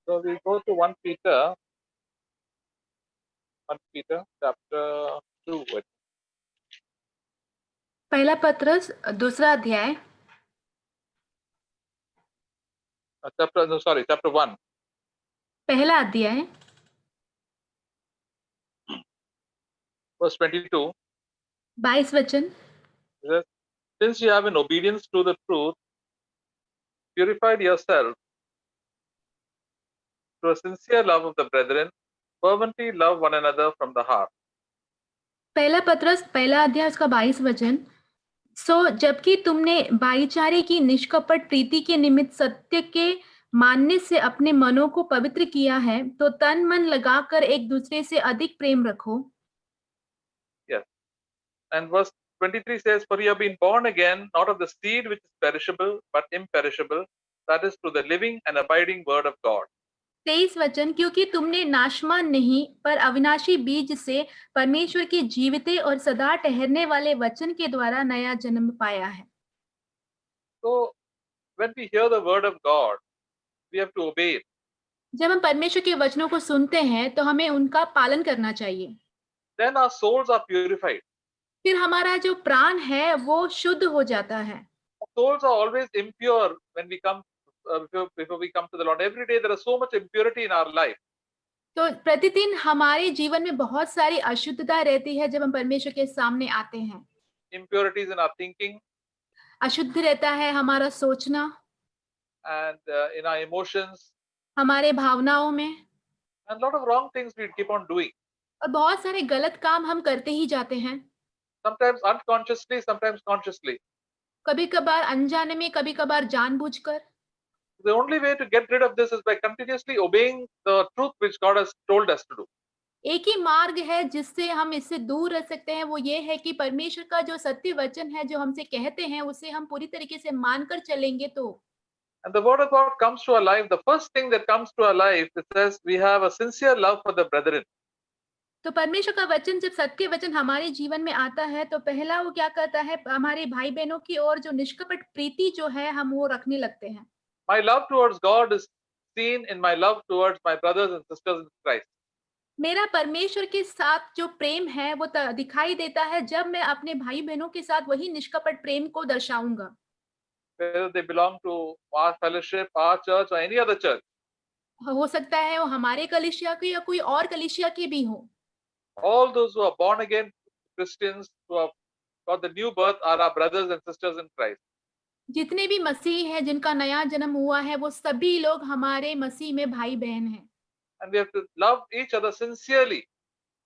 So we go to 1 Peter chapter 2. पहला पत्रस दूसरा अध्याय Chapter 1. पहला अध्याय Verse 22. 22 वचन। It says, since you have in obedience to the truth purified yourself through a sincere love of the brethren, fervently love one another from the heart. पहला पत्रस पहला अध्याय उसका 22 वचन। सो जबकि तुमने भाईचारे की निष्कपट प्रीति के निमित्त सत्य के मानने से अपने मनों को पवित्र किया है, तो तन मन लगाकर एक दूसरे से अधिक प्रेम रखो। Yes. And verse 23 says, for you have been born again, not of the seed which is perishable, but imperishable, that is through the living and abiding word of God. 23 वचन, क्योंकि तुमने नाशमान नहीं पर अविनाशी बीज से परमेश्वर की जीविते और सदा ठहरने वाले वचन के द्वारा नया जन्म पाया है। So when we hear the word of God, we have to obey it. जब हम परमेश्वर के वचनों को सुनते हैं तो हमें उनका पालन करना चाहिए। Then our souls are purified. फिर हमारा जो प्राण है वो शुद्ध हो जाता है। Our souls are always impure when we come before we come to the Lord. Every day there is so much impurity in our life. तो प्रतिदिन हमारे जीवन में बहुत सारी अशुद्धता रहती है जब हम परमेश्वर के सामने आते हैं। Impurities in our thinking अशुद्ध रहता है हमारा सोचना and in our emotions, हमारे भावनाओं में, and a lot of wrong things we keep on doing. और बहुत सारे गलत काम हम करते ही जाते हैं। Sometimes unconsciously, sometimes consciously. कभी कभार अनजाने में, कभी कभार जानबूझकर। The only way to get rid of this is by continuously obeying the truth which God has told us to do. एक ही मार्ग है जिससे हम इससे दूर रह सकते हैं, वो ये है कि परमेश्वर का जो सत्य वचन है जो हमसे कहते हैं उसे हम पूरी तरीके से मानकर चलेंगे तो। And the word of God comes to our life. The first thing that comes to our life, it says we have a sincere love for the brethren. तो परमेश्वर का वचन जब सत्य वचन हमारे जीवन में आता है तो पहला वो क्या करता है, हमारे भाई बहनों की ओर जो निष्कपट प्रीति जो है हम वो रखने लगते हैं। My love towards God is seen in my love towards my brothers and sisters in Christ. मेरा परमेश्वर के साथ जो प्रेम है वो दिखाई देता है जब मैं अपने भाई बहनों के साथ वही निष्कपट प्रेम को दर्शाऊंगा। Whether they belong to our fellowship, our church, or any other church. हो सकता है वो हमारे कलीसिया की या कोई और कलीसिया की भी हो। All those who are born again Christians who have got the new birth are our brothers and sisters in Christ. जितने भी मसीह हैं जिनका नया जन्म हुआ है वो सभी लोग हमारे मसीह में भाई बहन हैं। And we have to love each other sincerely.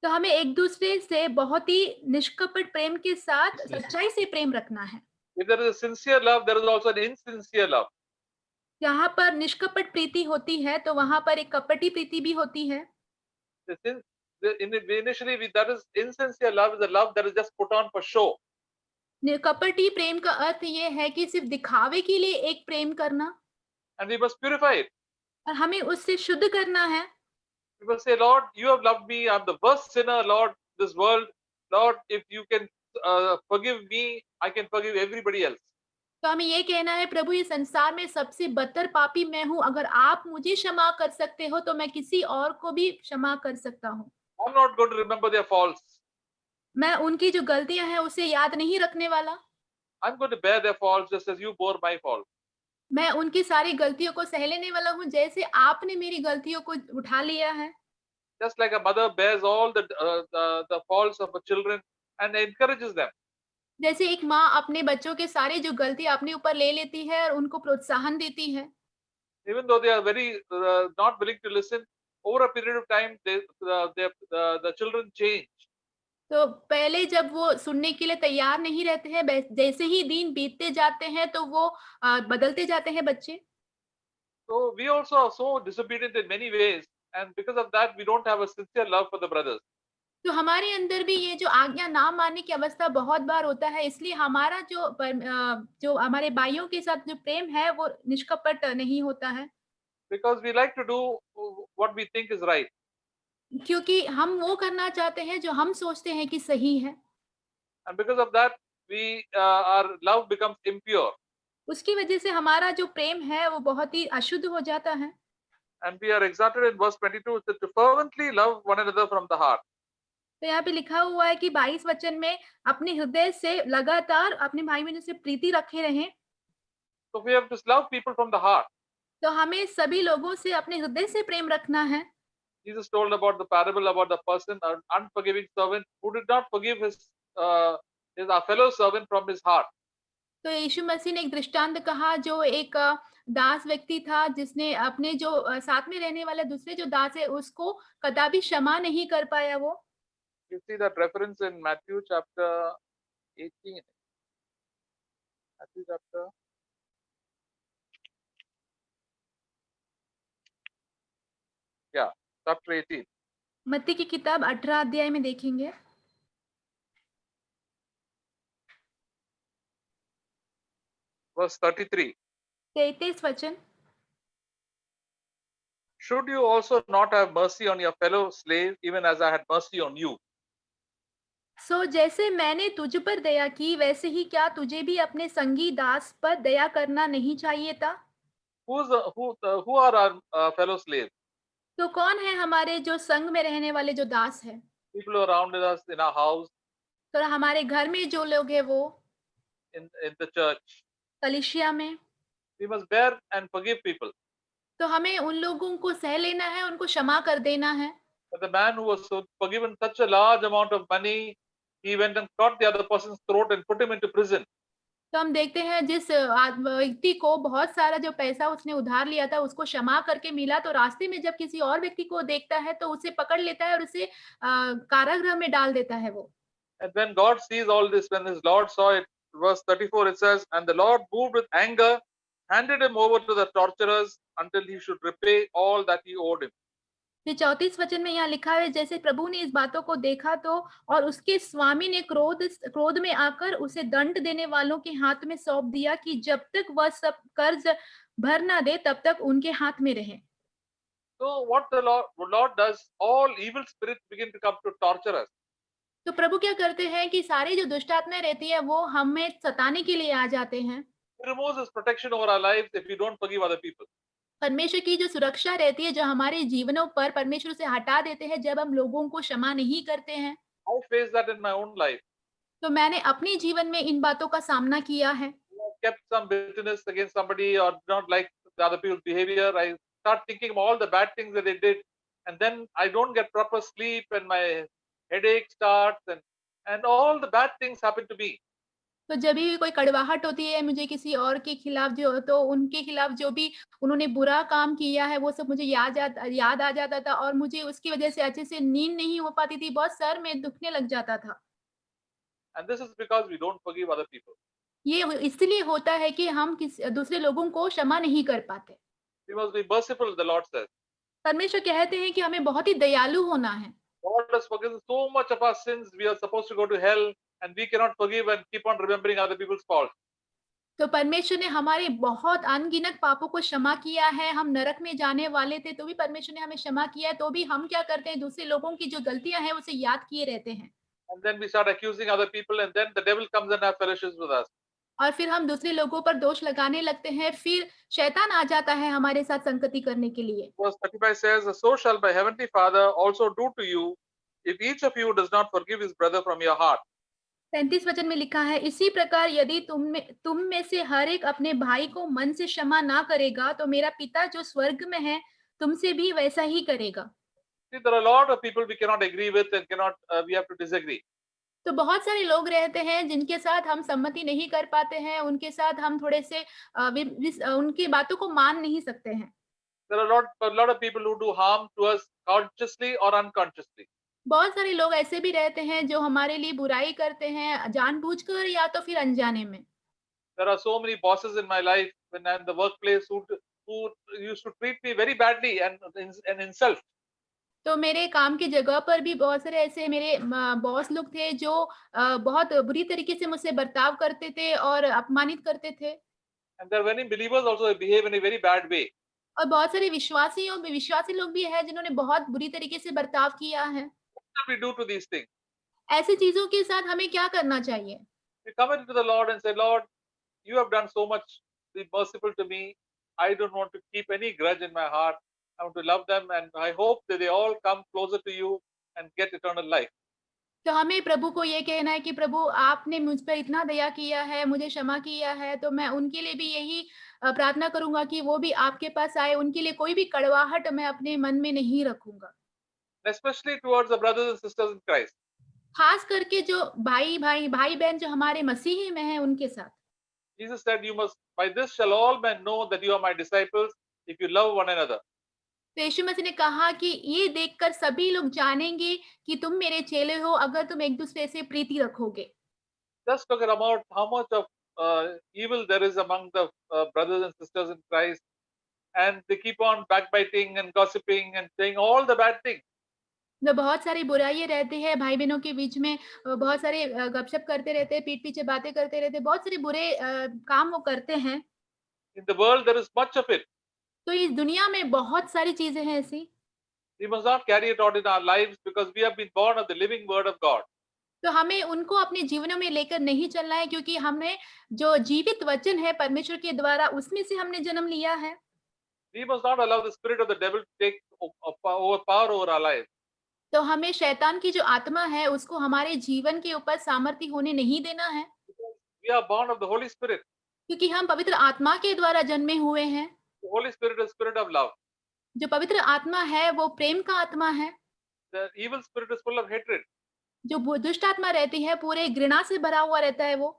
तो हमें एक दूसरे से बहुत ही निष्कपट प्रेम के साथ सच्चाई से प्रेम रखना है। If there is a sincere love, there is also an insincere love. जहाँ पर निष्कपट प्रीति होती है तो वहां पर एक कपटी प्रीति भी होती है। Initially, that is insincere love is a love that is just put on for show. कपटी प्रेम का अर्थ ये है कि सिर्फ दिखावे के लिए एक प्रेम करना, And we must purify it. और हमें उससे शुद्ध करना है। We must say, Lord, you have loved me. I'm the worst sinner, Lord, this world. Lord, if you can forgive me, I can forgive everybody else. तो हमें ये कहना है, प्रभु ये संसार में सबसे बदतर पापी मैं हूँ, अगर आप मुझे क्षमा कर सकते हो तो मैं किसी और को भी क्षमा कर सकता हूँ। I'm not going to remember their faults. मैं उनकी जो गलतियां हैं उसे याद नहीं रखने वाला। I'm going to bear their faults just as you bore my fault. मैं उनकी सारी गलतियों को सह लेने वाला हूँ जैसे आपने मेरी गलतियों को उठा लिया है। Just like a mother bears all the faults of her children and encourages them. जैसे एक माँ अपने बच्चों के सारे जो गलती अपने ऊपर ले लेती है और उनको प्रोत्साहन देती है। Even though they are very not willing to listen, over a period of time, the children change. तो पहले जब वो सुनने के लिए तैयार नहीं रहते हैं, जैसे ही दिन बीतते जाते हैं तो वो बदलते जाते हैं बच्चे। So we also are so disobedient in many ways, and because of that, we don't have a sincere love for the brothers. तो हमारे अंदर भी ये जो आज्ञा ना मानने की अवस्था बहुत बार होता है, इसलिए हमारा जो हमारे भाइयों के साथ जो प्रेम है वो निष्कपट नहीं होता है। Because we like to do what we think is right. क्योंकि हम वो करना चाहते हैं जो हम सोचते हैं कि सही है। And because of that, our love becomes impure. उसकी वजह से हमारा जो प्रेम है वो बहुत ही अशुद्ध हो जाता है। And we are exhorted in verse 22 to fervently love one another from the heart. तो यहाँ पे लिखा हुआ है कि 22 वचन में अपने हृदय से लगातार अपने भाई बहनों से प्रीति रखे रहें। So we have to love people from the heart. तो हमें सभी लोगों से अपने हृदय से प्रेम रखना है। Jesus told about the parable about the person, an unforgiving servant who did not forgive his fellow servant from his heart. तो यीशु मसीह ने एक दृष्टांत कहा जो एक दास व्यक्ति था जिसने अपने जो साथ में रहने वाले दूसरे जो दास है उसको कदापि क्षमा नहीं कर पाया वो। You see that reference in Matthew chapter 18. Matthew chapter chapter 18. मत्ती की किताब 18 अध्याय में देखेंगे। Verse 33. 33 वचन। Should you also not have mercy on your fellow slave, even as I had mercy on you? सो जैसे मैंने तुझ पर दया की वैसे ही क्या तुझे भी अपने संगी दास पर दया करना नहीं चाहिए था? Who are our fellow slaves? तो कौन है हमारे जो संग में रहने वाले जो दास है? People who are around us in our house, तो हमारे घर में जो लोग हैं वो, in the church. कलीसिया में। We must bear and forgive people. तो हमें उन लोगों को सह लेना है, उनको क्षमा कर देना है। But the man who was so forgiven such a large amount of money, he went and cut the other person's throat and put him into prison. तो हम देखते हैं जिस व्यक्ति को बहुत सारा जो पैसा उसने उधार लिया था उसको क्षमा करके मिला, तो रास्ते में जब किसी और व्यक्ति को देखता है तो उसे पकड़ लेता है और उसे कारागृह में डाल देता है वो। And when God sees all this, when his Lord saw it, verse 34 it says, and the Lord moved with anger, handed him over to the torturers until he should repay all that he owed him. फिर 34 वचन में यहाँ लिखा है, जैसे प्रभु ने इस बातों को देखा तो और उसके स्वामी ने क्रोध में आकर उसे दंड देने वालों के हाथ में सौंप दिया कि जब तक वह सब कर्ज भर ना दे तब तक उनके हाथ में रहे। So what the Lord does, all evil spirits begin to come to torture us. तो प्रभु क्या करते हैं कि सारी जो दुष्ट आत्माएं रहती है वो हमें सताने के लिए आ जाते हैं। He removes his protection over our lives if we don't forgive other people. परमेश्वर की जो सुरक्षा रहती है जो हमारे जीवनों पर परमेश्वर से हटा देते हैं जब हम लोगों को क्षमा नहीं करते हैं। I faced that in my own life. तो मैंने अपने जीवन में इन बातों का सामना किया है। I kept some bitterness against somebody or not like the other people's behavior. I start thinking of all the bad things that they did, and then I don't get proper sleep, and my headache starts, and all the bad things happen to me. तो जब भी कोई कड़वाहट होती है मुझे किसी और के खिलाफ जो तो उनके खिलाफ जो भी उन्होंने बुरा काम किया है वो सब मुझे याद आ जाता था और मुझे उसकी वजह से अच्छे से नींद नहीं हो पाती थी, बहुत सर में दुखने लग जाता था। And this is because we don't forgive other people. ये इसलिए होता है कि हम दूसरे लोगों को क्षमा नहीं कर पाते। We must be merciful, the Lord says. परमेश्वर कहते हैं कि हमें बहुत ही दयालु होना है। God has forgiven so much of our sins. We are supposed to go to hell, and we cannot forgive and keep on remembering other people's faults. तो परमेश्वर ने हमारे बहुत अनगिनत पापों को क्षमा किया है। हम नरक में जाने वाले थे तो भी परमेश्वर ने हमें क्षमा किया है, तो भी हम क्या करते हैं दूसरे लोगों की जो गलतियां हैं उसे याद किए रहते हैं। And then we start accusing other people, and then the devil comes and have fellowships with us. और फिर हम दूसरे लोगों पर दोष लगाने लगते हैं, फिर शैतान आ जाता है हमारे साथ संगति करने के लिए। Verse 35 says, so shall my heavenly Father also do to you, if each of you does not forgive his brother from your heart. 35 वचन में लिखा है, इसी प्रकार यदि तुम में से हर एक अपने भाई को मन से क्षमा ना करेगा तो मेरा पिता जो स्वर्ग में है तुमसे भी वैसा ही करेगा। See, there are a lot of people we cannot agree with and we have to disagree. तो बहुत सारे लोग रहते हैं जिनके साथ हम सम्मति नहीं कर पाते हैं, उनके साथ हम थोड़े से उनकी बातों को मान नहीं सकते हैं। There are a lot of people who do harm to us consciously or unconsciously. बहुत सारे लोग ऐसे भी रहते हैं जो हमारे लिए बुराई करते हैं जानबूझकर या तो फिर अनजाने में। There are so many bosses in my life when I'm in the workplace who used to treat me very badly and insult. तो मेरे काम की जगह पर भी बहुत सारे ऐसे मेरे बॉस लोग थे जो बहुत बुरी तरीके से मुझसे बर्ताव करते थे और अपमानित करते थे। And there are many believers also behave in a very bad way. और बहुत सारे विश्वासी लोग भी हैं जिन्होंने बहुत बुरी तरीके से बर्ताव किया है। What should we do to these things? ऐसी चीजों के साथ हमें क्या करना चाहिए? We come into the Lord and say, Lord, you have done so much. Be merciful to me. I don't want to keep any grudge in my heart. I want to love them, and I hope that they all come closer to you and get eternal life. तो हमें प्रभु को ये कहना है कि प्रभु आपने मुझ पर इतना दया किया है, मुझे क्षमा किया है, तो मैं उनके लिए भी यही प्रार्थना करूँगा कि वो भी आपके पास आए, उनके लिए कोई भी कड़वाहट मैं अपने मन में नहीं रखूँगा। Especially towards the brothers and sisters in Christ. खास करके जो भाई-बहन जो हमारे मसीही में हैं उनके साथ। Jesus said, "You must, by this shall all men know that you are my disciples, if you love one another." तो यीशु मसीह ने कहा कि ये देखकर सभी लोग जानेंगे कि तुम मेरे चेले हो अगर तुम एक-दूसरे से प्रीति रखोगे। Just look about how much of evil there is among the brothers and sisters in Christ, and they keep on backbiting and gossiping and saying all the bad things. मतलब बहुत सारी बुराइयाँ रहती है भाई-बहनों के बीच में बहुत सारे गपशप करते रहते हैं, पीठ पीछे बातें करते रहते हैं, बहुत सारे बुरे काम वो करते हैं। In the world, there is much of it. तो इस दुनिया में बहुत सारी चीज़ें हैं ऐसी, We must not carry it out in our lives because we have been born of the living word of God. तो हमें उनको अपने जीवनों में लेकर नहीं चलना है क्योंकि हमने जो जीवित वचन है परमेश्वर के द्वारा उसमें से हमने जन्म लिया है। We must not allow the spirit of the devil to take power over our lives. तो हमें शैतान की जो आत्मा है उसको हमारे जीवन के ऊपर सामर्थ्य होने नहीं देना है, We are born of the Holy Spirit. क्योंकि हम पवित्र आत्मा के द्वारा जन्मे हुए हैं। The Holy Spirit is spirit of love. जो पवित्र आत्मा है वो प्रेम का आत्मा है। The evil spirit is full of hatred. जो दुष्ट आत्मा रहती है पूरे घृणा से भरा हुआ रहता है वो।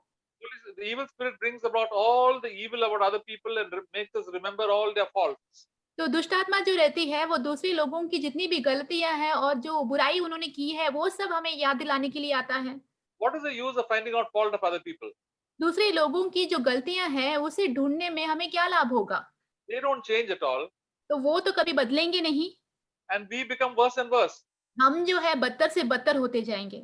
The evil spirit brings about all the evil about other people and makes us remember all their faults. तो दुष्ट आत्मा जो रहती है वो दूसरे लोगों की जितनी भी गलतियां हैं और जो बुराई उन्होंने की है वो सब हमें याद दिलाने के लिए आता है। What is the use of finding out fault of other people? दूसरे लोगों की जो गलतियां हैं उसे ढूंढने में हमें क्या लाभ होगा? They don't change at all, तो वो तो कभी बदलेंगे नहीं। and we become worse and worse. हम जो है बदतर से बदतर होते जाएंगे।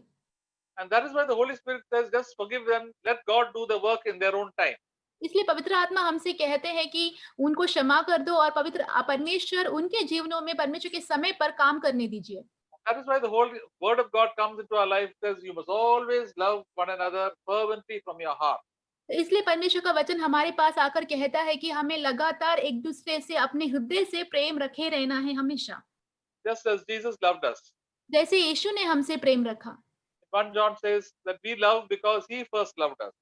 And that is why the Holy Spirit says, just forgive them, let God do the work in their own time. इसलिए पवित्र आत्मा हमसे कहते हैं कि उनको क्षमा कर दो और पवित्र परमेश्वर उनके जीवनों में परमेश्वर के समय पर काम करने दीजिए। That is why the whole word of God comes into our life, says you must always love one another fervently from your heart. तो इसलिए परमेश्वर का वचन हमारे पास आकर कहता है कि हमें लगातार एक दूसरे से अपने हृदय से प्रेम रखे रहना है हमेशा, Just as Jesus loved us. जैसे यीशु ने हमसे प्रेम रखा। 1 John says that we love because he first loved us.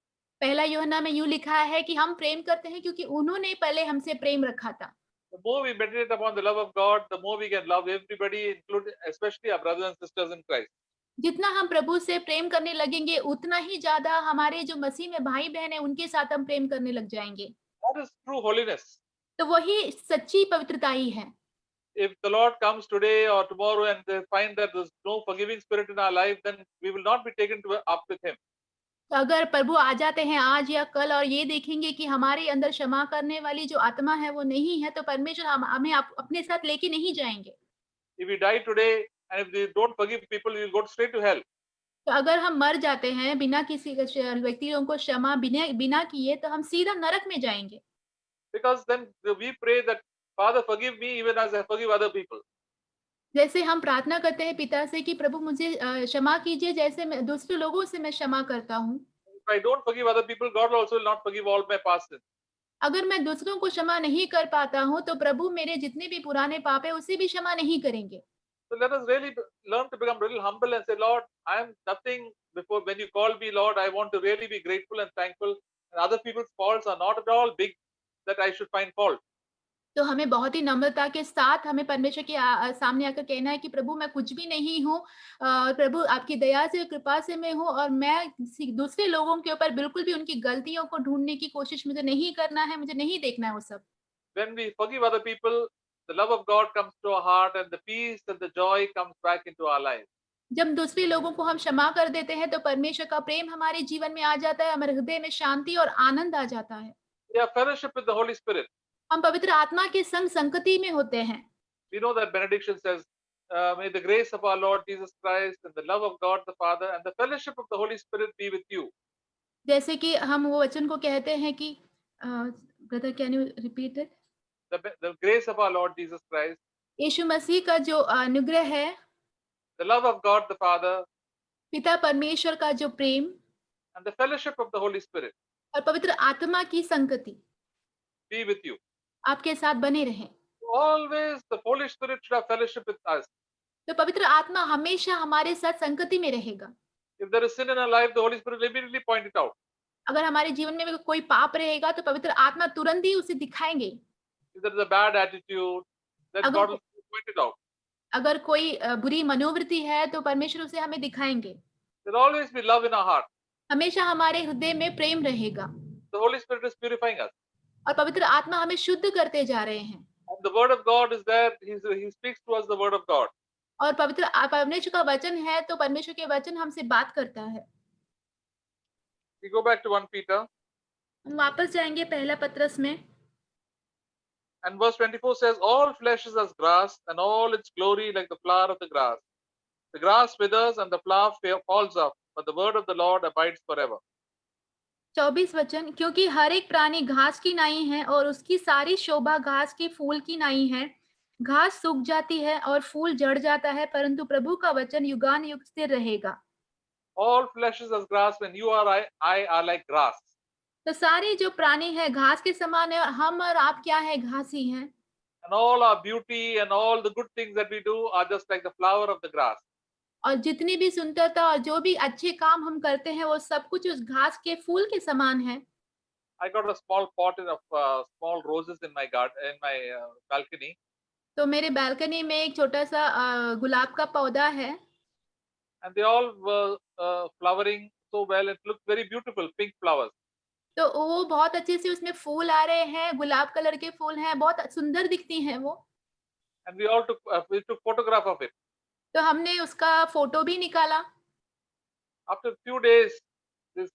पहला यूहन्ना में यूं लिखा है कि हम प्रेम करते हैं क्योंकि उन्होंने पहले हमसे प्रेम रखा था। The more we meditate upon the love of God, the more we can love everybody, including especially our brothers and sisters in Christ. जितना हम प्रभु से प्रेम करने लगेंगे उतना ही ज्यादा हमारे जो मसीह में भाई बहन है उनके साथ हम प्रेम करने लग जाएंगे। That is true holiness. तो वही सच्ची पवित्रता ही है। If the Lord comes today or tomorrow and they find that there's no forgiving spirit in our life, then we will not be taken up with him. तो अगर प्रभु आ जाते हैं आज या कल और ये देखेंगे कि हमारे अंदर क्षमा करने वाली जो आत्मा है वो नहीं है, तो परमेश्वर हमें अपने साथ लेके नहीं जाएंगे। If we die today and if we don't forgive people, we will go straight to hell. तो अगर हम मर जाते हैं बिना किसी व्यक्तियों को क्षमा बिना बिना किए तो हम सीधा नरक में जाएंगे। Because then we pray that, Father, forgive me even as I forgive other people. जैसे हम प्रार्थना करते हैं पिता से कि प्रभु मुझे क्षमा कीजिए जैसे मैं दूसरे लोगों से मैं क्षमा करता हूँ। If I don't forgive other people, God also will not forgive all my past sins. अगर मैं दूसरों को क्षमा नहीं कर पाता हूँ तो प्रभु मेरे जितने भी पुराने पाप है उसे भी क्षमा नहीं करेंगे। So let us really learn to become a little humble and say, Lord, I am nothing before when you call me, Lord, I want to really be grateful and thankful. And other people's faults are not at all big that I should find fault. तो हमें बहुत ही नम्रता के साथ हमें परमेश्वर के सामने आकर कहना है कि प्रभु मैं कुछ भी नहीं हूँ, प्रभु आपकी दया से कृपा से मैं हूँ और मैं दूसरे लोगों के ऊपर बिल्कुल भी उनकी गलतियों को ढूंढने की कोशिश मुझे नहीं करना है, मुझे नहीं देखना है वो सब। When we forgive other people, the love of God comes to our heart and the peace and the joy comes back into our lives. जब दूसरे लोगों को हम क्षमा कर देते हैं तो परमेश्वर का प्रेम हमारे जीवन में आ जाता है, हमारे हृदय में शांति और आनंद आ जाता है। We have fellowship with the Holy Spirit. हम पवित्र आत्मा के संग संगति में होते हैं। We know that benediction says, may the grace of our Lord Jesus Christ and the love of God the Father and the fellowship of the Holy Spirit be with you. जैसे कि हम वो वचन को कहते हैं कि brother can you repeat it? The grace of our Lord Jesus Christ, यीशु मसीह का जो अनुग्रह है, the love of God the Father, पिता परमेश्वर का जो प्रेम and the fellowship of the Holy Spirit और पवित्र आत्मा की संगति be with you. आपके साथ बने रहें। Always the Holy Spirit should have fellowship with us. तो पवित्र आत्मा हमेशा हमारे साथ संगति में रहेगा। If there is sin in our life, the Holy Spirit will immediately point it out. अगर हमारे जीवन में भी कोई पाप रहेगा तो पवित्र आत्मा तुरंत ही उसे दिखाएंगे। If there is a bad attitude, then अगर God will point it out. अगर कोई बुरी मनोवृत्ति है तो परमेश्वर उसे हमें दिखाएंगे। There will always be love in our heart. हमेशा हमारे हृदय में प्रेम रहेगा The Holy Spirit is purifying us. और पवित्र आत्मा हमें शुद्ध करते जा रहे हैं। And the Word of God is there. He speaks to us the Word of God. और परमेश्वर का वचन है तो परमेश्वर के वचन हमसे बात करता है। We go back to 1 Peter. हम वापस जाएंगे पहला पत्रस में। And verse 24 says, all flesh is as grass, and all its glory like the flower of the grass. The grass withers and the flower falls off, but the word of the Lord abides forever. 24 वचन, क्योंकि हर एक प्राणी घास की नाई है और उसकी सारी शोभा घास के फूल की नाई है। घास सूख जाती है और फूल झड़ जाता है, परंतु प्रभु का वचन युगान युग स्थिर रहेगा। All flesh is as grass, when you or I are like grass. तो सारे जो प्राणी है घास के समान है और हम और आप क्या है, घास ही हैं। And all our beauty and all the good things that we do are just like the flower of the grass. और जितनी भी सुंदरता और जो भी अच्छे काम हम करते हैं वो सब कुछ उस घास के फूल के समान है। I got a small pot of small roses in my garden, in my balcony. तो मेरे बालकनी में एक छोटा सा गुलाब का पौधा है। And they all were flowering so well. It looked very beautiful, pink flowers. तो वो बहुत अच्छे से उसमें फूल आ रहे हैं, गुलाब कलर के फूल हैं, बहुत सुंदर दिखती हैं वो। And we took photograph of it. तो हमने उसका फोटो भी निकाला। After a few days, this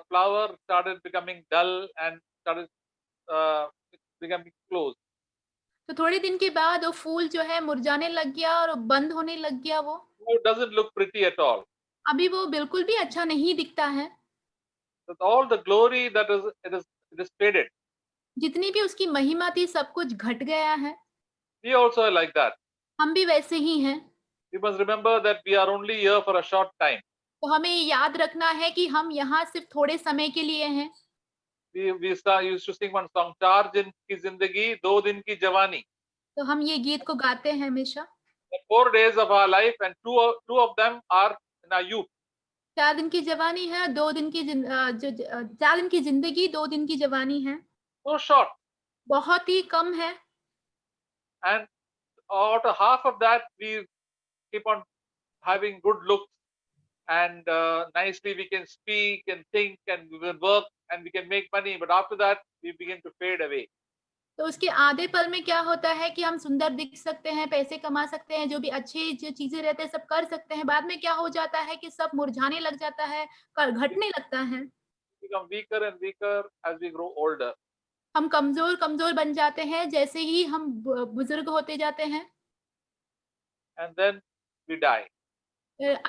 flower started becoming dull and started becoming closed. तो थोड़े दिन के बाद वो फूल जो है मुरझाने लग गया और बंद होने लग गया वो। It doesn't look pretty at all. अभी वो बिल्कुल भी अच्छा नहीं दिखता है। With all the glory that it is faded. जितनी भी उसकी महिमा थी सब कुछ घट गया है। We also are like that. हम भी वैसे ही हैं। We must remember that we are only here for a short time. तो हमें याद रखना है कि हम यहाँ सिर्फ थोड़े समय के लिए हैं। We used to sing one song, 4 दिन की जिंदगी 2 दिन की जवानी. तो हम ये गीत को गाते हैं हमेशा। 4 days of our life and two of them are in our youth. 4 दिन की जवानी है, 4 दिन की जिंदगी, 2 दिन की जवानी है। So short. बहुत ही कम है। And out of half of that, we keep on having good looks, and nicely we can speak and think and we will work and we can make money, but after that we begin to fade away. तो उसके आधे पल में क्या होता है कि हम सुंदर दिख सकते हैं, पैसे कमा सकते हैं, जो भी अच्छी जो चीजें रहते हैं सब कर सकते हैं। बाद में क्या हो जाता है कि सब मुरझाने लग जाता है, घटने लगता है। We become weaker and weaker as we grow older. हम कमजोर बन जाते हैं जैसे ही हम बुजुर्ग होते जाते हैं। And then we die.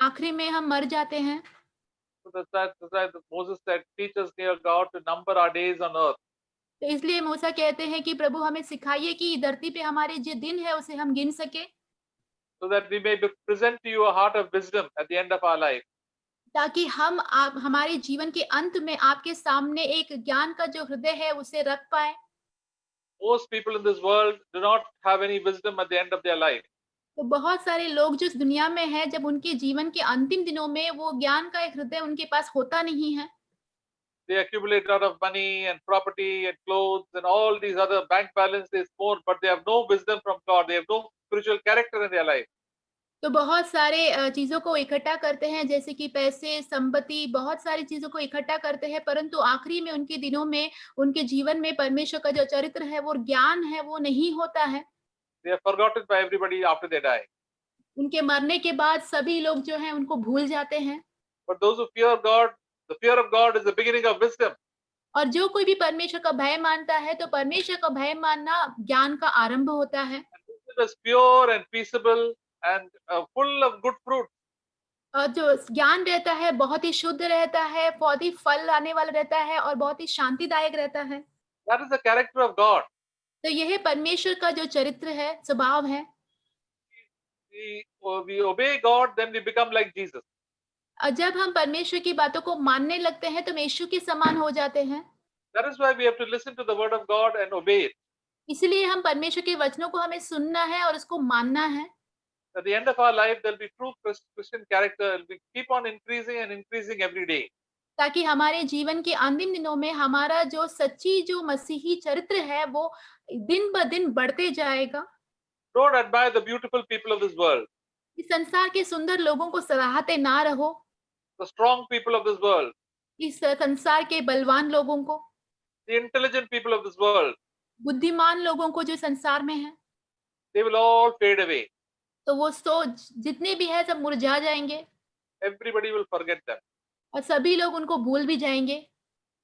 आखिरी में हम मर जाते हैं। So that's why Moses said, teach us, dear God, to number our days on earth. तो इसलिए मूसा कहते हैं कि प्रभु हमें सिखाइए कि धरती पे हमारे जो दिन है उसे हम गिन सके, So that we may present to you a heart of wisdom at the end of our life. ताकि हम आप हमारे जीवन के अंत में आपके सामने एक ज्ञान का जो हृदय है उसे रख पाए। Most people in this world do not have any wisdom at the end of their life. तो बहुत सारे लोग जो इस दुनिया में हैं, जब उनके जीवन के अंतिम दिनों में वो ज्ञान का एक हृदय उनके पास होता नहीं है। They accumulate a lot of money and property and clothes and all these other bank balances more, but they have no wisdom from God. They have no spiritual character in their life. तो बहुत सारे चीजों को इकट्ठा करते हैं, जैसे कि पैसे, संपत्ति, बहुत सारी चीजों को इकट्ठा करते हैं, परंतु आखिरी में उनके दिनों में उनके जीवन में परमेश्वर का जो चरित्र है वो ज्ञान है वो नहीं होता है। They are forgotten by everybody after they die. उनके मरने के बाद सभी लोग जो हैं उनको भूल जाते हैं। But those who fear God, the fear of God is the beginning of wisdom. और जो कोई भी परमेश्वर का भय मानता है तो परमेश्वर का भय मानना ज्ञान का आरंभ होता है। And wisdom is pure and peaceable and full of good fruit. और जो ज्ञान रहता है बहुत ही शुद्ध रहता है, बहुत ही फल आने वाला रहता है और बहुत ही शांतिदायक रहता है। That is the character of God. तो यह परमेश्वर का जो चरित्र है, स्वभाव है। We obey God, then we become like Jesus. और जब हम परमेश्वर की बातों को मानने लगते हैं तो हम यीशु के समान हो जाते हैं। That is why we have to listen to the word of God and obey it. इसलिए हम परमेश्वर के वचनों को हमें सुनना है और उसको मानना है, At the end of our life, there'll be true Christian character. We keep on increasing and increasing every day. ताकि हमारे जीवन के अंतिम दिनों में हमारा जो सच्ची जो मसीही चरित्र है वो दिन-ब-दिन बढ़ते जाएगा। Don't admire the beautiful people of this world, इस संसार के सुंदर लोगों को सराहते ना रहो, the strong people of this world, इस संसार के बलवान लोगों को, the intelligent people of this world. बुद्धिमान लोगों को जो संसार में है, They will all fade away. तो वो जितने भी हैं सब मुरझा जाएँगे Everybody will forget them और सभी लोग उनको भूल भी जाएँगे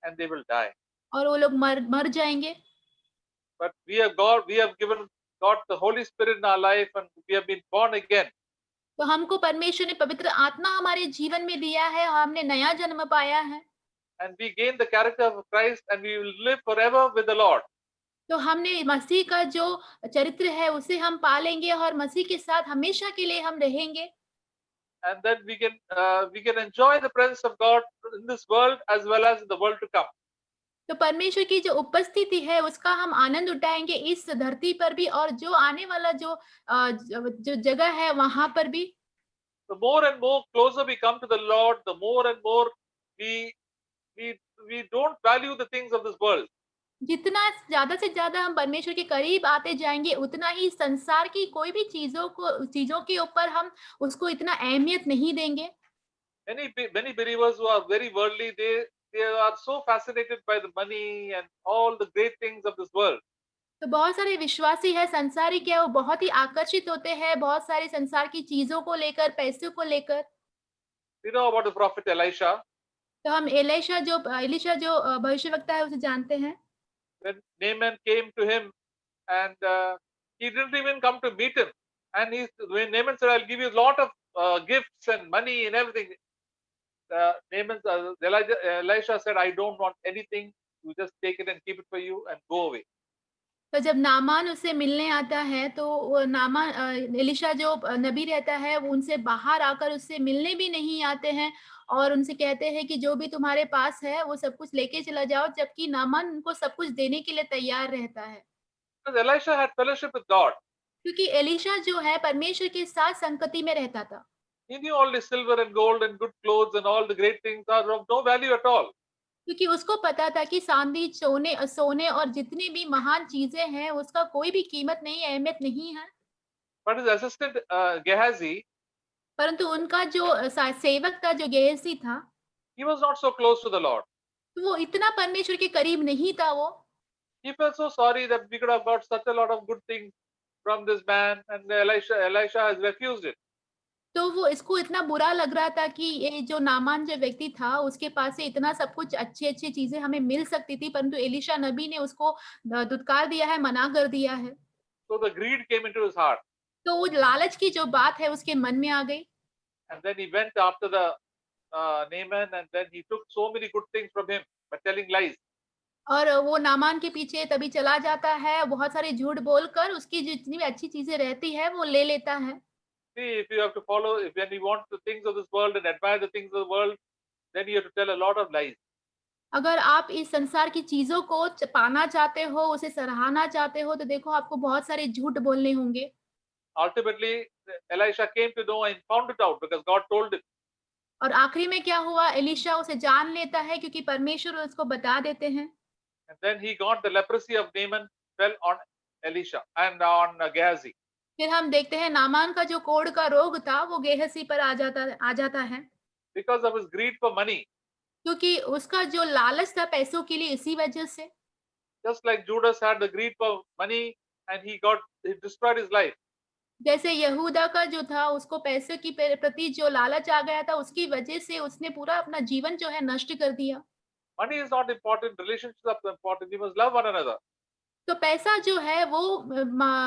and they will die. और वो लोग मर मर जाएँगे। But we have given God the Holy Spirit in our life and we have been born again. तो हमको परमेश्वर ने पवित्र आत्मा हमारे जीवन में दिया है, हमने नया जन्म पाया है। And we gain the character of Christ and we will live forever with the Lord. तो हमने मसीह का जो चरित्र है उसे हम पालेंगे और मसीह के साथ हमेशा के लिए हम रहेंगे। And then we can enjoy the presence of God in this world as well as in the world to come. तो परमेश्वर की जो उपस्थिति है उसका हम आनंद उठाएँगे इस धरती पर भी और जो आने वाला जो जगह है वहाँ पर भी। The more and more closer we come to the Lord, the more and more we we we don't value the things of this world. जितना ज़्यादा से ज़्यादा हम परमेश्वर के करीब आते जाएँगे, उतना ही संसार की कोई भी चीज़ों के ऊपर हम उसको इतना अहमियत नहीं देंगे। Many believers who are very worldly, they are so fascinated by the money and all the great things of this world. तो बहुत सारे विश्वासी हैं, संसारिक है, वो बहुत ही आकर्षित होते हैं, बहुत सारे संसार की चीज़ों को लेकर, पैसों को लेकर। You know about the prophet Elisha? तो हम एलीशा जो भविष्यवक्ता है उसे जानते हैं। When Naaman came to him and he didn't even come to meet him. And when Naaman said, I'll give you a lot of gifts and money and everything. Elisha said, I don't want anything. You just take it and keep it for you and go away. तो जब Naaman उससे मिलने आता है तो वो Elisha जो नबी रहता है वो उनसे बाहर आकर उससे मिलने भी नहीं आते हैं और उनसे कहते हैं कि जो भी तुम्हारे पास है वो सब कुछ लेके चला जाओ, जबकि नामान उनको सब कुछ देने के लिए तैयार रहता है। Because Elisha had fellowship with God. क्योंकि एलीशा जो है परमेश्वर के साथ संगति में रहता था। He knew all the silver and gold and good clothes and all the great things are of no value at all. क्योंकि उसको पता था कि चांदी सोने और जितनी भी महान चीजें हैं उसका कोई भी कीमत नहीं, अहमियत नहीं है। But his assistant Gehazi, परंतु उनका जो सेवक था, जो गेहजी था, he was not so close to the Lord. तो वो इतना परमेश्वर के करीब नहीं था वो। He felt so sorry that we could have got such a lot of good things from this man, and Elisha has refused it. तो वो इसको इतना बुरा लग रहा था कि ये जो नामान जो व्यक्ति था उसके पास से इतना सब कुछ अच्छी-अच्छी चीजें हमें मिल सकती थी, परंतु एलीशा नबी ने उसको दुत्कार दिया है, मना कर दिया है। So the greed came into his heart. तो वो लालच की जो बात है उसके मन में आ गई। And then he went after the Naaman, and then he took so many good things from him by telling lies. और वो नामान के पीछे तभी चला जाता है, बहुत सारे झूठ बोलकर उसकी जितनी भी अच्छी चीजें रहती है वो ले लेता है। See, if you have to follow, if when you want the things of this world and admire the things of the world, then you have to tell a lot of lies. अगर आप इस संसार की चीजों को पाना चाहते हो, उसे सराहना चाहते हो, तो देखो आपको बहुत सारे झूठ बोलने होंगे। Ultimately, Elisha came to know and found it out because God told him. और आखिरी में क्या हुआ, एलीशा उसे जान लेता है क्योंकि परमेश्वर उसको बता देते हैं। And then he got the leprosy of Naaman fell on Elisha and on Gehazi. फिर हम देखते हैं नामान का जो कोढ़ का रोग था वो गेहसी पर आ जाता है, Because of his greed for money. क्योंकि उसका जो लालच था पैसों के लिए, इसी वजह से। Just like Judas had the greed for money and he destroyed his life. जैसे यहूदा का जो था उसको पैसे की प्रति जो लालच आ गया था उसकी वजह से उसने पूरा अपना जीवन जो है नष्ट कर दिया। Money is not important, relationships are important. We must love one another. तो पैसा जो है वो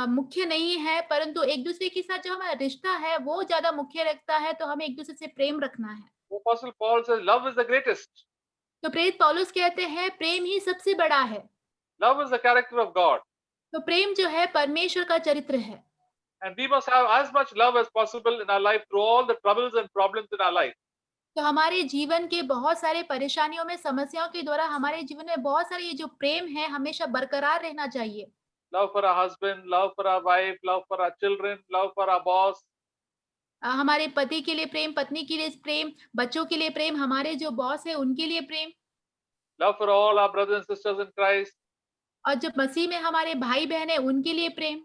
मुख्य नहीं है, परंतु एक दूसरे के साथ जो हमारा रिश्ता है वो ज्यादा मुख्य रखता है, तो हमें एक दूसरे से प्रेम रखना है। Apostle Paul says love is the greatest. तो प्रेरित पौलुस कहते हैं प्रेम ही सबसे बड़ा है। Love is the character of God. तो प्रेम जो है परमेश्वर का चरित्र है। And we must have as much love as possible in our life through all the troubles and problems in our life. तो हमारे जीवन के बहुत सारे परेशानियों में, समस्याओं के द्वारा हमारे जीवन में बहुत सारे ये जो प्रेम है हमेशा बरकरार रहना चाहिए। love for our husband, love for our wife, love for our children, love for our boss, हमारे पति के लिए प्रेम, पत्नी के लिए प्रेम, बच्चों के लिए प्रेम, हमारे जो बॉस है उनके लिए प्रेम, love for all our brothers and sisters in Christ. और जो मसीह में हमारे भाई-बहन हैं उनके लिए प्रेम।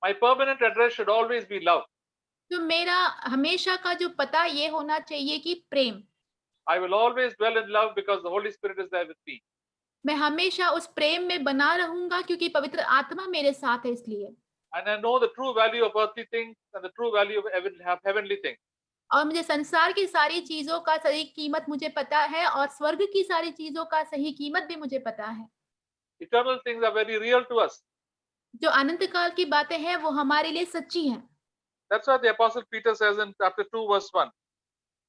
My permanent address should always be love. तो मेरा हमेशा का जो पता ये होना चाहिए कि प्रेम। I will always dwell in love because the Holy Spirit is there with me. मैं हमेशा उस प्रेम में बना रहूँगा क्योंकि पवित्र आत्मा मेरे साथ है इसलिए। And I know the true value of earthly things and the true value of heavenly things. और मुझे संसार की सारी चीज़ों का सही कीमत मुझे पता है और स्वर्ग की सारी चीज़ों का सही कीमत भी मुझे पता है। Eternal things are very real to us. जो अनंत काल की बातें हैं वो हमारे लिए सच्ची हैं। That's what the Apostle Peter says in chapter 2, verse 1.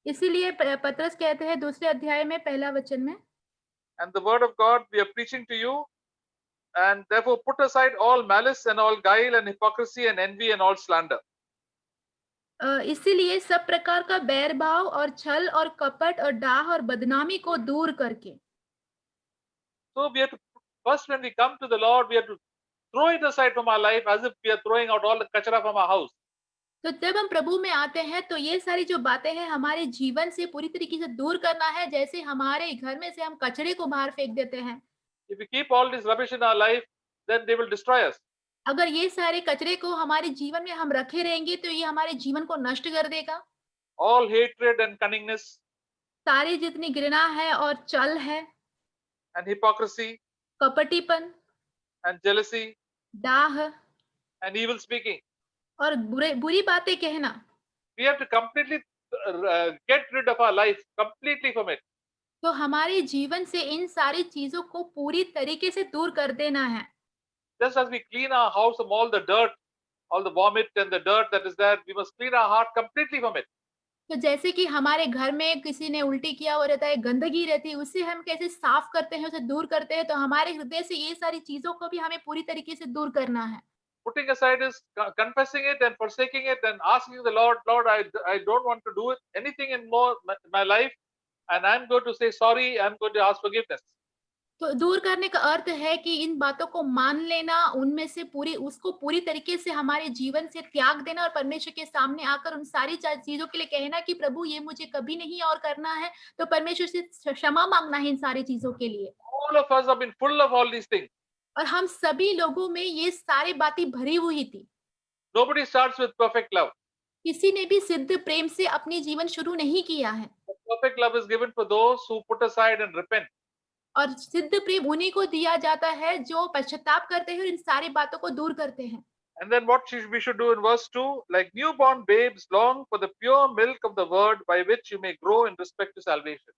इसीलिए पतरस कहते हैं दूसरे अध्याय में पहला वचन में, And the word of God we are preaching to you, and therefore put aside all malice and all guile and hypocrisy and envy and all slander. इसीलिए सब प्रकार का बैर भाव और छल और कपट और डाह और बदनामी को दूर करके। So we have to, first when we come to the Lord, we have to throw it aside from our life as if we are throwing out all the kachara from our house. तो जब हम प्रभु में आते हैं तो ये सारी जो बातें हैं हमारे जीवन से पूरी तरीके से दूर करना है, जैसे हमारे घर में से हम कचरे को बाहर फेंक देते हैं। If we keep all this rubbish in our life, then they will destroy us. अगर ये सारे कचरे को हमारे जीवन में हम रखे रहेंगे तो ये हमारे जीवन को नष्ट कर देगा। All hatred and cunningness सारी जितनी घृणा है और छल है, and hypocrisy कपटीपन, and jealousy डाह and evil speaking. और बुरी बातें कहना, We have to completely get rid of our life completely from it. तो हमारे जीवन से इन सारी चीजों को पूरी तरीके से दूर कर देना है। Just as we clean our house from all the dirt, all the vomit and the dirt that is there, we must clean our heart completely from it. तो जैसे कि हमारे घर में किसी ने उल्टी किया हुआ रहता है, गंदगी रहती है, उससे हम कैसे साफ करते हैं, उसे दूर करते हैं, तो हमारे हृदय से ये सारी चीजों को भी हमें पूरी तरीके से दूर करना है। Putting aside is confessing it and forsaking it and asking the Lord, Lord, I don't want to do it, anything in my life, and I'm going to say sorry, I'm going to ask forgiveness. तो दूर करने का अर्थ है कि इन बातों को मान लेना, उनमें से उसको पूरी तरीके से हमारे जीवन से त्याग देना और परमेश्वर के सामने आकर उन सारी चीजों के लिए कहना कि प्रभु ये मुझे कभी नहीं और करना है, तो परमेश्वर से क्षमा मांगना है इन सारी चीजों के लिए। All of us have been full of all these things. और हम सभी लोगों में ये सारी बातें भरी हुई थी। Nobody starts with perfect love. किसी ने भी सिद्ध प्रेम से अपनी जीवन शुरू नहीं किया है। The perfect love is given for those who put aside and repent. और सिद्ध प्रेम उन्हीं को दिया जाता है जो पश्चाताप करते हैं और इन सारी बातों को दूर करते हैं। And then what we should do in verse 2, like newborn babes, long for the pure milk of the word by which you may grow in respect to salvation.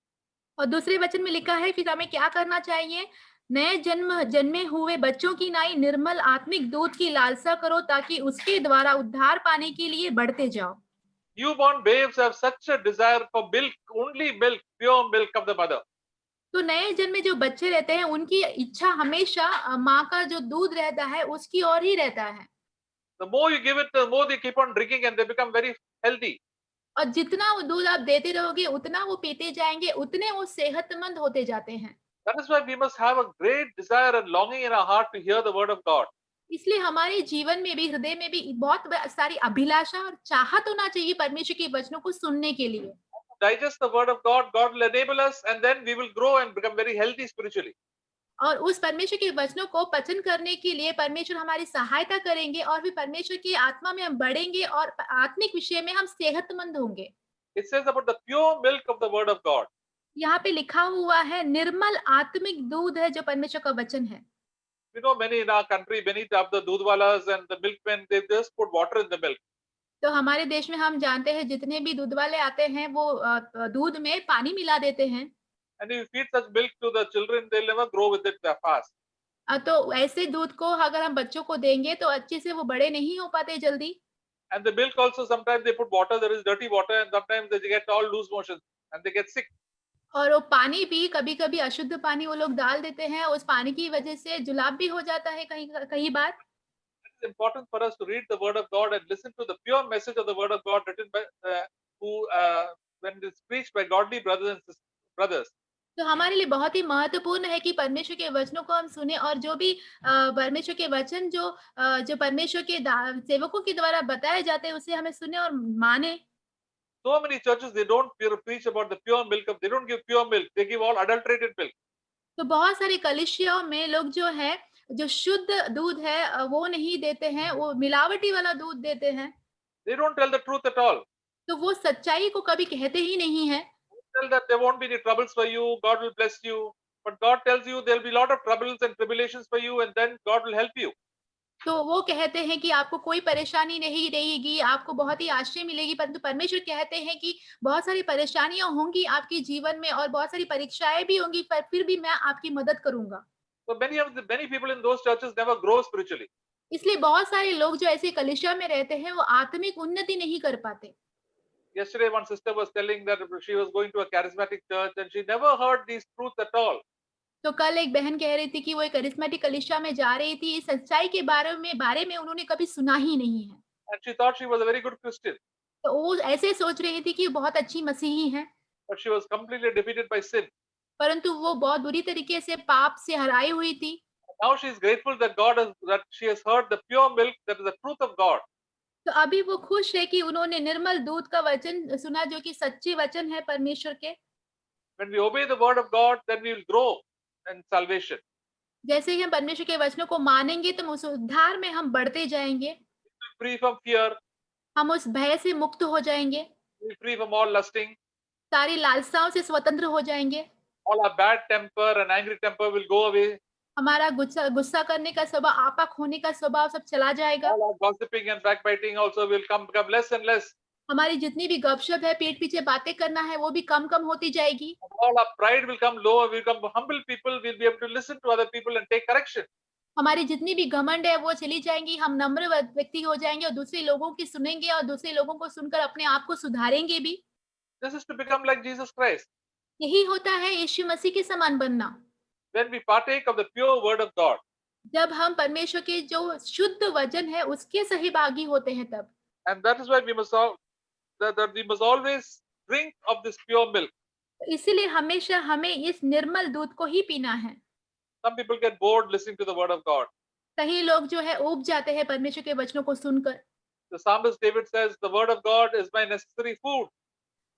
और दूसरे वचन में लिखा है फिर हमें क्या करना चाहिए? नए जन्मे हुए बच्चों की नाई निर्मल आत्मिक दूध की लालसा करो ताकि उसके द्वारा उद्धार पाने के लिए बढ़ते जाओ। Newborn babes have such a desire for milk, only milk, pure milk of the mother. तो नए जन्मे जो बच्चे रहते हैं उनकी इच्छा हमेशा माँ का जो दूध रहता है उसकी ओर ही रहता है। The more you give it, the more they keep on drinking and they become very healthy. और जितना वो दूध आप देते रहोगे उतना वो पीते जाएंगे, उतने वो सेहतमंद होते जाते हैं। That is why we must have a great desire and longing in our heart to hear the word of God. इसलिए हमारे जीवन में भी, हृदय में भी बहुत सारी अभिलाषा और चाहत होना चाहिए परमेश्वर के वचनों को सुनने के लिए। Digest the word of God, God will enable us, and then we will grow and become very healthy spiritually. और उस परमेश्वर के वचनों को पचन करने के लिए परमेश्वर हमारी सहायता करेंगे और फिर परमेश्वर की आत्मा में हम बढ़ेंगे और आत्मिक विषय में हम सेहतमंद होंगे। It says about the pure milk of the word of God. यहाँ पे लिखा हुआ है निर्मल आत्मिक दूध है जो परमेश्वर का वचन है। We know many in our country, many of the doodhwalas and the milkmen, they just put water in the milk. तो हमारे देश में हम जानते हैं जितने भी दूध वाले आते हैं वो दूध में पानी मिला देते हैं। And if you feed such milk to the children, they'll never grow with it that fast. तो ऐसे दूध को अगर हम बच्चों को देंगे तो अच्छे से वो बड़े नहीं हो पाते जल्दी। And the milk also, sometimes they put water, there is dirty water, and sometimes they get all loose motions and they get sick. और वो पानी भी कभी-कभी अशुद्ध पानी वो लोग डाल देते हैं, उस पानी की वजह से जुलाब भी हो जाता है कई बार। It is important for us to read the word of God and listen to the pure message of the word of God written by when it is preached by godly brothers and brothers. तो हमारे लिए बहुत ही महत्वपूर्ण है कि परमेश्वर के वचनों को हम सुने और जो भी परमेश्वर के वचन जो परमेश्वर के सेवकों के द्वारा बताए जाते हैं उसे हमें सुने और माने। So many churches, they don't preach about the pure milk of, they don't give pure milk, they give all adulterated milk. तो बहुत सारी कलीसियाओं में लोग जो है जो शुद्ध दूध है वो नहीं देते हैं, वो मिलावटी वाला दूध देते हैं। They don't tell the truth at all. तो वो सच्चाई को कभी कहते ही नहीं है। They tell that there won't be any troubles for you, God will bless you. But God tells you there'll be a lot of troubles and tribulations for you, and then God will help you. तो वो कहते हैं कि आपको कोई परेशानी नहीं रहेगी, आपको बहुत ही आश्रय मिलेगी, परंतु परमेश्वर कहते हैं कि बहुत सारी परेशानियाँ होंगी आपके जीवन में और बहुत सारी परीक्षाएँ भी होंगी, पर फिर भी मैं आपकी मदद करूँगा। So many people in those churches never grow spiritually. इसलिए बहुत सारे लोग जो ऐसी कलीसिया में रहते हैं, वो आत्मिक उन्नति नहीं कर पाते। Yesterday, one sister was telling that she was going to a charismatic church and she never heard these truths at all. तो कल एक बहन कह रही थी कि वो एक करिश्मेटिक कलीसिया में जा रही थी, इस सच्चाई के बारे में उन्होंने कभी सुना ही नहीं है। And she thought she was a very good Christian, तो वो ऐसे सोच रही थी कि वो बहुत अच्छी मसीही हैं, but she was completely defeated by sin. परंतु वो बहुत बुरी तरीके से पाप से हराई हुई थी। Now she is grateful that that she has heard the pure milk, that is the truth of God. तो अभी वो खुश है कि उन्होंने निर्मल दूध का वचन सुना जो कि सच्चे वचन है परमेश्वर के। When we obey the word of God, then we will grow in salvation. जैसे ही हम परमेश्वर के वचनों को मानेंगे तो उस उद्धार में हम बढ़ते जाएंगे, Free from fear, हम उस भय से मुक्त हो जाएंगे, free from all lusting. सारी लालसाओं से स्वतंत्र हो जाएंगे, All our bad temper and angry temper will go away. हमारा गुस्सा गुस्सा करने का स्वभाव, आपा खोने का स्वभाव सब चला जाएगा। All our gossiping and backbiting also will become less and less. हमारी जितनी भी गपशप है, पीठ पीछे बातें करना है, वो भी कम-कम होती जाएगी। All our pride will come low. We become humble people. We'll be able to listen to other people and take correction. हमारी जितनी भी घमंड है वो चली जाएँगी, हम नम्र व्यक्ति हो जाएँगे और दूसरे लोगों की सुनेंगे और दूसरे लोगों को सुनकर अपने आप को सुधारेंगे भी। This is to become like Jesus Christ. यही होता है यीशु मसीह के समान बनना। When we partake of the pure word of God, जब हम परमेश्वर के जो शुद्ध वचन है उसके सहभागी होते हैं तब। and that is why we must that we must always drink of this pure milk. इसीलिए हमेशा हमें इस निर्मल दूध को ही पीना है। Some people get bored listening to the word of God. कई लोग जो है ऊब जाते हैं परमेश्वर के वचनों को सुनकर। The psalmist David says, "The word of God is my necessary food."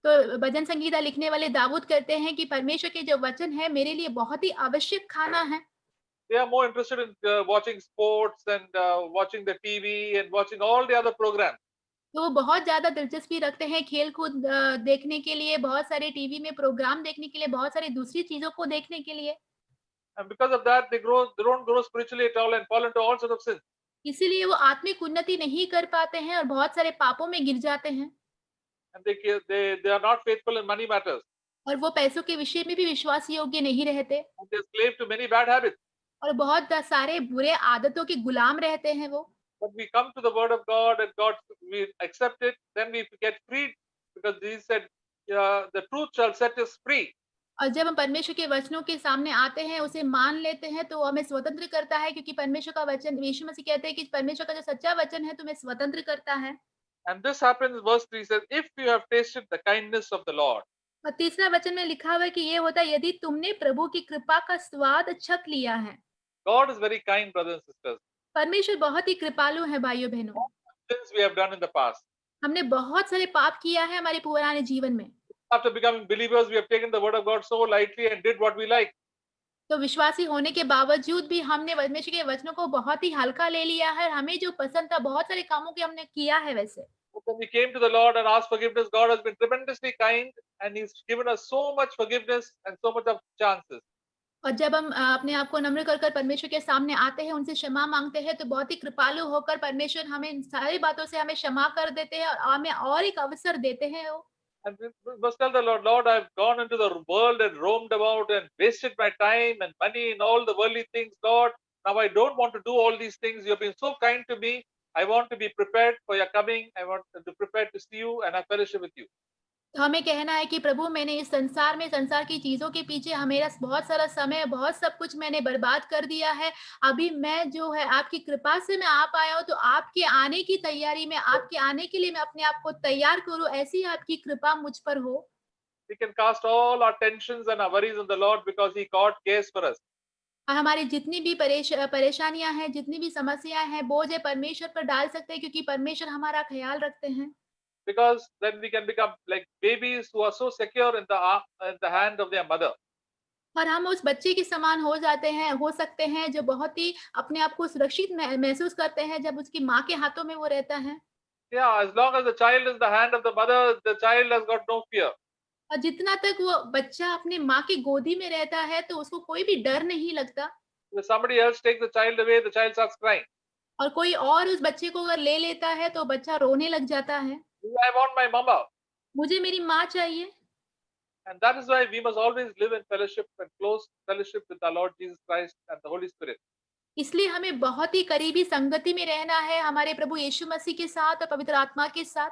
तो भजन संगीता लिखने वाले दाऊद कहते हैं कि परमेश्वर के जो वचन है मेरे लिए बहुत ही आवश्यक खाना है। They are more interested in watching sports and watching the TV and watching all the other programs. तो वो बहुत ज़्यादा दिलचस्पी रखते हैं खेल-कूद देखने के लिए, बहुत सारे टीवी में प्रोग्राम देखने के लिए, बहुत सारी दूसरी चीज़ों को देखने के लिए। And because of that, they don't grow spiritually at all and fall into all sorts of sins. इसीलिए वो आत्मिक उन्नति नहीं कर पाते हैं और बहुत सारे पापों में गिर जाते हैं। And they are not faithful in money matters. और वो पैसों के विषय में भी विश्वास योग्य नहीं रहते And they are slave to many bad habits. और बहुत सारे बुरे आदतों के गुलाम रहते हैं वो। But we come to the word of God and we accept it, then we get freed because Jesus said, the truth shall set us free. और जब हम परमेश्वर के वचनों के सामने आते हैं, उसे मान लेते हैं, तो हमें स्वतंत्र करता है क्योंकि परमेश्वर का वचन, यीशु मसीह कहते हैं कि परमेश्वर का जो सच्चा वचन है तुम्हें स्वतंत्र करता है। And this happens, verse 3 says, if you have tasted the kindness of the Lord. और तीसरा वचन में लिखा हुआ है कि ये होता है यदि तुमने प्रभु की कृपा का स्वाद चख लिया है। God is very kind, brothers and sisters. परमेश्वर बहुत ही कृपालु है भाइयों बहनों। Sins we have done in the past. हमने बहुत सारे पाप किया है हमारे पुराने जीवन में। After becoming believers, we have taken the word of God so lightly and did what we like. तो विश्वासी होने के बावजूद भी हमने परमेश्वर के वचनों को बहुत ही हल्का ले लिया है। हमें जो पसंद था बहुत सारे कामों के हमने किया है वैसे। But when we came to the Lord and asked forgiveness, God has been tremendously kind and He's given us so much forgiveness and so much of chances. और जब हम अपने आप को नम्र कर परमेश्वर के सामने आते हैं, उनसे क्षमा मांगते हैं, तो बहुत ही कृपालु होकर परमेश्वर हमें इन सारी बातों से हमें क्षमा कर देते हैं और हमें और एक अवसर देते हैं वो। And we must tell the Lord, Lord, I've gone into the world and roamed about and wasted my time and money in all the worldly things. Lord, now I don't want to do all these things. You've been so kind to me. I want to be prepared for your coming. I want to be prepared to see you and have fellowship with you. तो हमें कहना है कि प्रभु मैंने इस संसार में संसार की चीजों के पीछे मेरा बहुत सारा समय, बहुत सब कुछ मैंने बर्बाद कर दिया है। अभी मैं जो है आपकी कृपा से मैं आ पाया हूँ, तो आपके आने की तैयारी में, आपके आने के लिए मैं अपने आप को तैयार करूँ, ऐसी आपकी कृपा मुझ पर हो। We can cast all our tensions and our worries on the Lord because He God cares for us. और हमारी जितनी भी परेशानियां हैं, जितनी भी समस्याएं हैं, बोझ है परमेश्वर पर डाल सकते हैं क्योंकि परमेश्वर हमारा ख्याल रखते हैं। Because then we can become like babies who are so secure in the hand of their mother. और हम उस बच्चे के समान हो सकते हैं जो बहुत ही अपने आप को सुरक्षित महसूस करते हैं जब उसकी माँ के हाथों में वो रहता है। Yeah, as long as the child is in the hand of the mother, the child has got no fear. और जितना तक वो बच्चा अपने माँ की गोदी में रहता है तो उसको कोई भी डर नहीं लगता। If somebody else takes the child away, the child starts crying. और कोई और उस बच्चे को अगर ले लेता है तो बच्चा रोने लग जाता है, I want my mama. मुझे मेरी माँ चाहिए। And that is why we must always live in fellowship and close fellowship with our Lord Jesus Christ and the Holy Spirit. इसलिए हमें बहुत ही करीबी संगति में रहना है हमारे प्रभु यीशु मसीह के साथ और पवित्र आत्मा के साथ।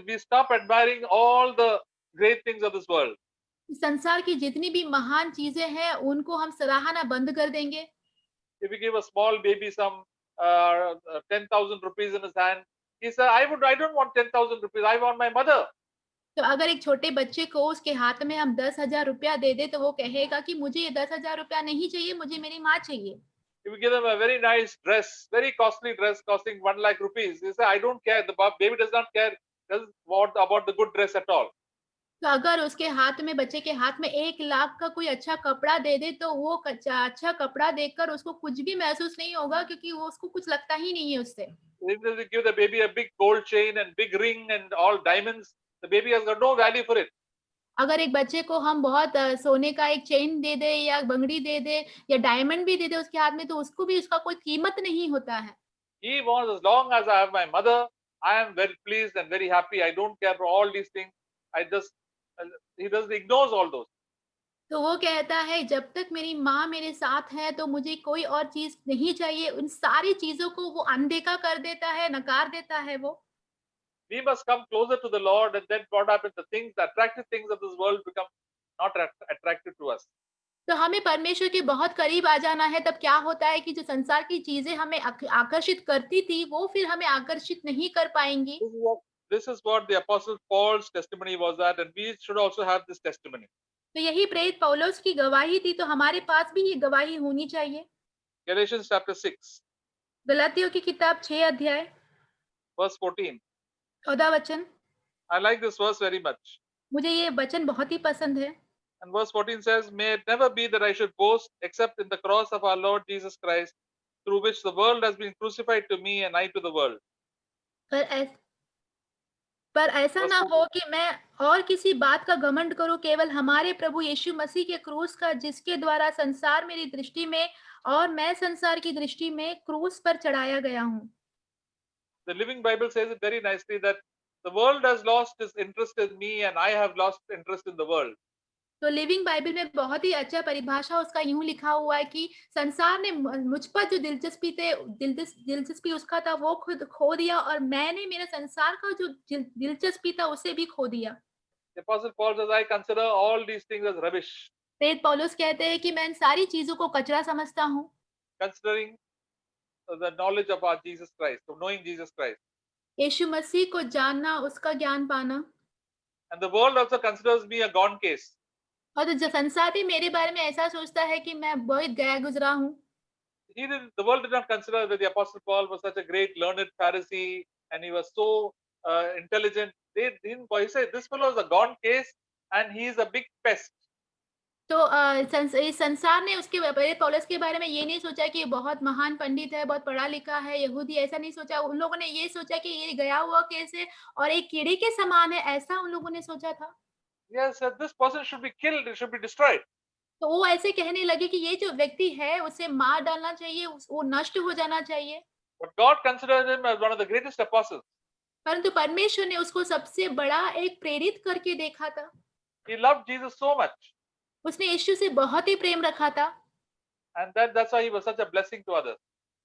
We stop admiring all the great things of this world. संसार की जितनी भी महान चीजें हैं उनको हम सराहना बंद कर देंगे। If we give a small baby some 10,000 rupees in his hand, he said, I don't want 10,000 rupees. I want my mother. तो अगर एक छोटे बच्चे को उसके हाथ में हम 10,000 रुपया दे दे तो वो कहेगा कि मुझे ये 10,000 रुपया नहीं चाहिए, मुझे मेरी माँ चाहिए। If we give them a very nice dress, very costly dress costing 1 lakh rupees, they say, I don't care. The baby does not care about the good dress at all. तो अगर उसके हाथ में बच्चे के हाथ में 1 लाख का कोई अच्छा कपड़ा दे दे तो वो अच्छा कपड़ा देखकर उसको कुछ भी महसूस नहीं होगा क्योंकि वो उसको कुछ लगता ही नहीं है उससे। If we give the baby a big gold chain and big ring and all diamonds, the baby has got no value for it. अगर एक बच्चे को हम बहुत सोने का एक चेन दे दे या बंगड़ी दे दे या डायमंड भी दे दे उसके हाथ में तो उसको भी उसका कोई कीमत नहीं होता है। He wants, as long as I have my mother, I am very pleased and very happy. I don't care for all these things. He just ignores all those. तो वो कहता है जब तक मेरी माँ मेरे साथ है तो मुझे कोई और चीज नहीं चाहिए। उन सारी चीजों को वो अनदेखा कर देता है, नकार देता है वो। We must come closer to the Lord, and then what happens? The attractive things of this world become not attractive to us. तो हमें परमेश्वर के बहुत करीब आ जाना है, तब क्या होता है कि जो संसार की चीजें हमें आकर्षित करती थी वो फिर हमें आकर्षित नहीं कर पाएंगी। This is what the Apostle Paul's testimony was at, and we should also have this testimony. तो यही प्रेरित पौलुस की गवाही थी, तो हमारे पास भी ये गवाही होनी चाहिए। Galatians chapter 6, गलातियों की किताब 6 अध्याय verse 14. 14 वचन। I like this verse very much. मुझे ये वचन बहुत ही पसंद है। And verse 14 says, May it never be that I should boast except in the cross of our Lord Jesus Christ, through which the world has been crucified to me and I to the world. पर ऐसा ना हो कि मैं और किसी बात का घमंड करूं, केवल हमारे प्रभु यीशु मसीह के क्रूस का, जिसके द्वारा संसार मेरी दृष्टि में और मैं संसार की दृष्टि में क्रूस पर चढ़ाया गया हूं। The Living Bible says it very nicely that the world has lost its interest in me and I have lost interest in the world. तो लिविंग बाइबल में बहुत ही अच्छा परिभाषा उसका यूं लिखा हुआ है कि संसार ने मुझ पर जो दिलचस्पी उसका था वो खुद खो दिया और मैंने मेरे संसार का जो दिलचस्पी था उसे भी खो दिया। The Apostle Paul says, I consider all these things as rubbish. प्रेरित पौलुस कहते हैं कि मैं इन सारी चीजों को कचरा समझता हूँ, Considering the knowledge of our Jesus Christ, of knowing Jesus Christ. यीशु मसीह को जानना, उसका ज्ञान पाना। And the world also considers me a gone case. और जो संसार भी मेरे बारे में ऐसा सोचता है कि मैं बहुत गया गुजरा हूँ। The world did not consider that the Apostle Paul was such a great learned Pharisee and he was so intelligent. They didn't. He said this fellow is a gone case and he is a big pest. तो इस संसार ने उसके प्रेरित पौलुस के बारे में ये नहीं सोचा कि ये बहुत महान पंडित है, बहुत पढ़ा लिखा है, यहूदी, ऐसा नहीं सोचा। उन लोगों ने ये सोचा कि ये गया हुआ कैसे और एक कीड़े के समान है, ऐसा उन लोगों ने सोचा था। Yes, this person should be killed. It should be destroyed. तो वो ऐसे कहने लगे कि ये जो व्यक्ति है उसे मार डालना चाहिए, वो नष्ट हो जाना चाहिए। But God considered him as one of the greatest apostles. परंतु परमेश्वर ने उसको सबसे बड़ा एक प्रेरित करके देखा था। He loved Jesus so much. उसने यीशु से बहुत ही प्रेम रखा था। And that's why he was such a blessing to others.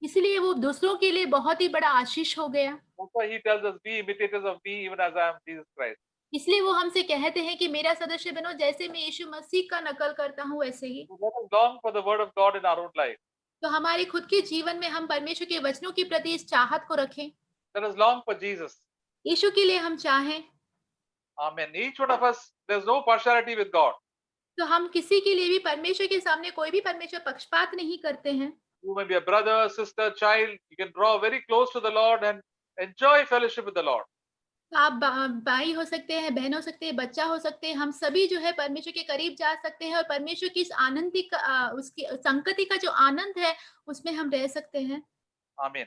इसलिए वो दूसरों के लिए बहुत ही बड़ा आशीष हो गया। That's why he tells us, be imitators of me even as I am Jesus Christ. इसलिए वो हमसे कहते हैं कि मेरा सदस्य बनो, जैसे मैं यीशु मसीह का नकल करता हूँ वैसे ही। Let us long for the word of God in our own life. तो हमारे खुद के जीवन में हम परमेश्वर के वचनों के प्रति इस चाहत को रखें। Let us long for Jesus. यीशु के लिए हम चाहें। Amen. Each one of us, there's no partiality with God. तो हम किसी के लिए भी परमेश्वर के सामने कोई भी परमेश्वर पक्षपात नहीं करते हैं। You may be a brother, sister, child. You can draw very close to the Lord and enjoy fellowship with the Lord. तो आप भाई हो सकते हैं, बहन हो सकते हैं, बच्चा हो सकते हैं, हम सभी जो है परमेश्वर के करीब जा सकते हैं और परमेश्वर की इस आनंदी का उसकी संगति का जो आनंद है उसमें हम रह सकते हैं। Amen.